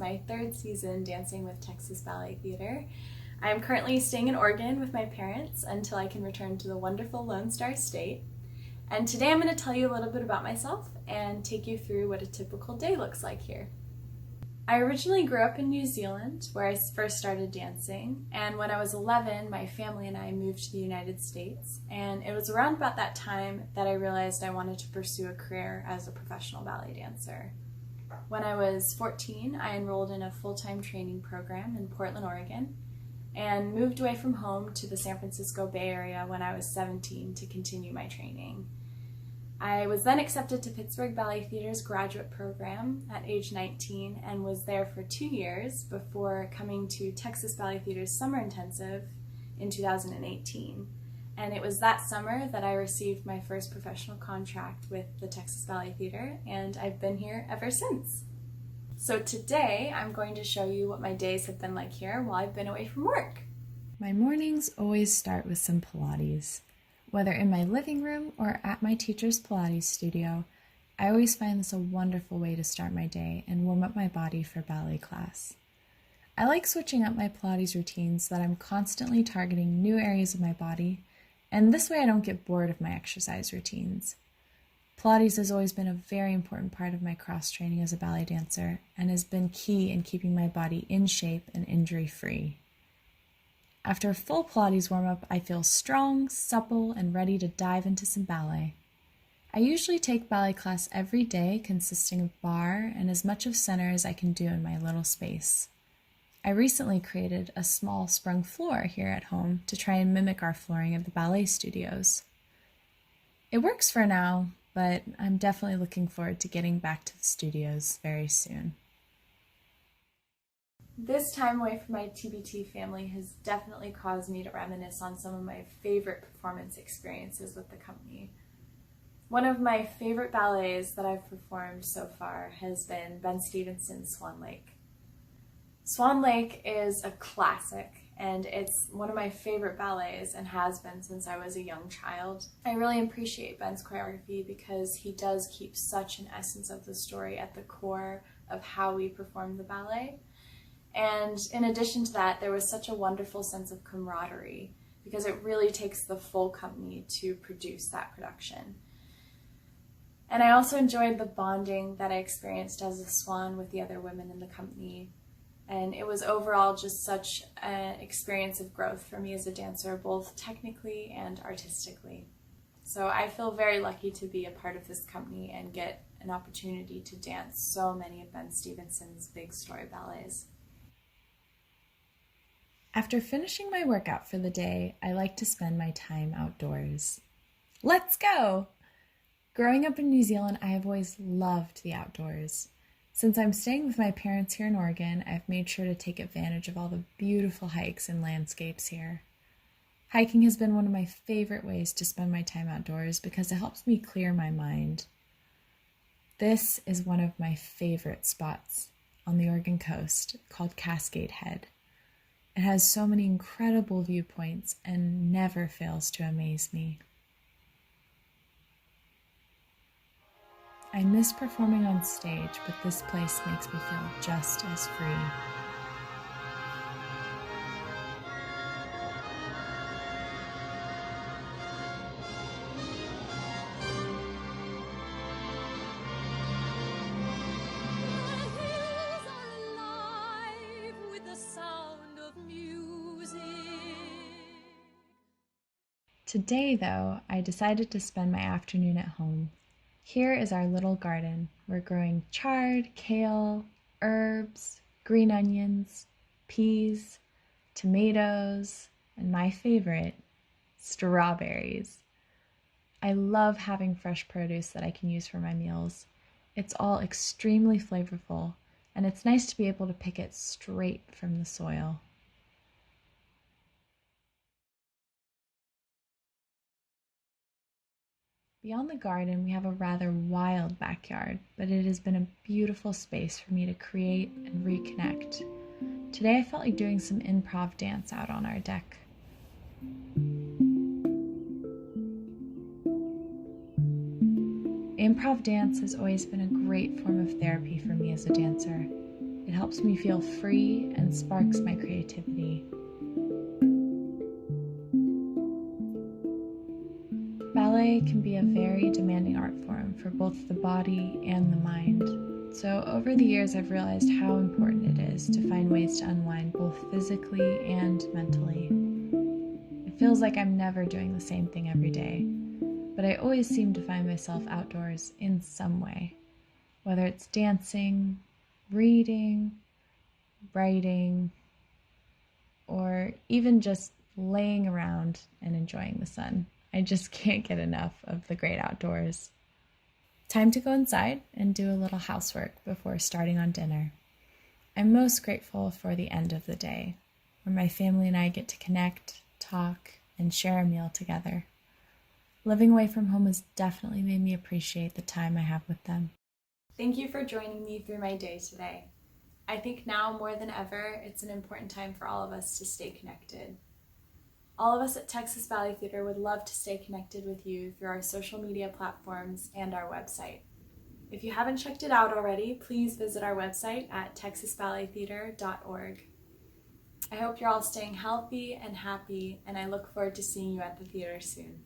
my third season dancing with Texas Ballet Theater. I am currently staying in Oregon with my parents until I can return to the wonderful Lone Star State. And today I'm going to tell you a little bit about myself and take you through what a typical day looks like here. I originally grew up in New Zealand, where I first started dancing, and when I was 11, my family and I moved to the United States, and it was around about that time that I realized I wanted to pursue a career as a professional ballet dancer. When I was 14, I enrolled in a full-time training program in Portland, Oregon, and moved away from home to the San Francisco Bay Area when I was 17 to continue my training. I was then accepted to Pittsburgh Ballet Theater's graduate program at age 19 and was there for 2 years before coming to Texas Ballet Theater's summer intensive in 2018. And it was that summer that I received my first professional contract with the Texas Ballet Theater, and I've been here ever since. So today I'm going to show you what my days have been like here while I've been away from work. My mornings always start with some Pilates. Whether in my living room or at my teacher's Pilates studio, I always find this a wonderful way to start my day and warm up my body for ballet class. I like switching up my Pilates routines so that I'm constantly targeting new areas of my body, and this way I don't get bored of my exercise routines. Pilates has always been a very important part of my cross training as a ballet dancer and has been key in keeping my body in shape and injury-free. After a full Pilates warm-up, I feel strong, supple, and ready to dive into some ballet. I usually take ballet class every day, consisting of bar and as much of center as I can do in my little space. I recently created a small sprung floor here at home to try and mimic our flooring at the ballet studios. It works for now, but I'm definitely looking forward to getting back to the studios very soon. This time away from my TBT family has definitely caused me to reminisce on some of my favorite performance experiences with the company. One of my favorite ballets that I've performed so far has been Ben Stevenson's Swan Lake. Swan Lake is a classic, and it's one of my favorite ballets and has been since I was a young child. I really appreciate Ben's choreography because he does keep such an essence of the story at the core of how we perform the ballet. And in addition to that, there was such a wonderful sense of camaraderie because it really takes the full company to produce that production. And I also enjoyed the bonding that I experienced as a swan with the other women in the company. And it was overall just such an experience of growth for me as a dancer, both technically and artistically. So I feel very lucky to be a part of this company and get an opportunity to dance so many of Ben Stevenson's big story ballets. After finishing my workout for the day, I like to spend my time outdoors. Let's go! Growing up in New Zealand, I have always loved the outdoors. Since I'm staying with my parents here in Oregon, I've made sure to take advantage of all the beautiful hikes and landscapes here. Hiking has been one of my favorite ways to spend my time outdoors because it helps me clear my mind. This is one of my favorite spots on the Oregon coast called Cascade Head. It has so many incredible viewpoints and never fails to amaze me. I miss performing on stage, but this place makes me feel just as free. Today, though, I decided to spend my afternoon at home. Here is our little garden. We're growing chard, kale, herbs, green onions, peas, tomatoes, and my favorite, strawberries. I love having fresh produce that I can use for my meals. It's all extremely flavorful, and it's nice to be able to pick it straight from the soil. Beyond the garden, we have a rather wild backyard, but it has been a beautiful space for me to create and reconnect. Today I felt like doing some improv dance out on our deck. Improv dance has always been a great form of therapy for me as a dancer. It helps me feel free and sparks my creativity. Ballet can be a very demanding art form for both the body and the mind. So over the years, I've realized how important it is to find ways to unwind both physically and mentally. It feels like I'm never doing the same thing every day, but I always seem to find myself outdoors in some way, whether it's dancing, reading, writing, or even just laying around and enjoying the sun. I just can't get enough of the great outdoors. Time to go inside and do a little housework before starting on dinner. I'm most grateful for the end of the day, where my family and I get to connect, talk, and share a meal together. Living away from home has definitely made me appreciate the time I have with them. Thank you for joining me through my day today. I think now more than ever, it's an important time for all of us to stay connected. All of us at Texas Ballet Theater would love to stay connected with you through our social media platforms and our website. If you haven't checked it out already, please visit our website at texasballettheater.org. I hope you're all staying healthy and happy, and I look forward to seeing you at the theater soon.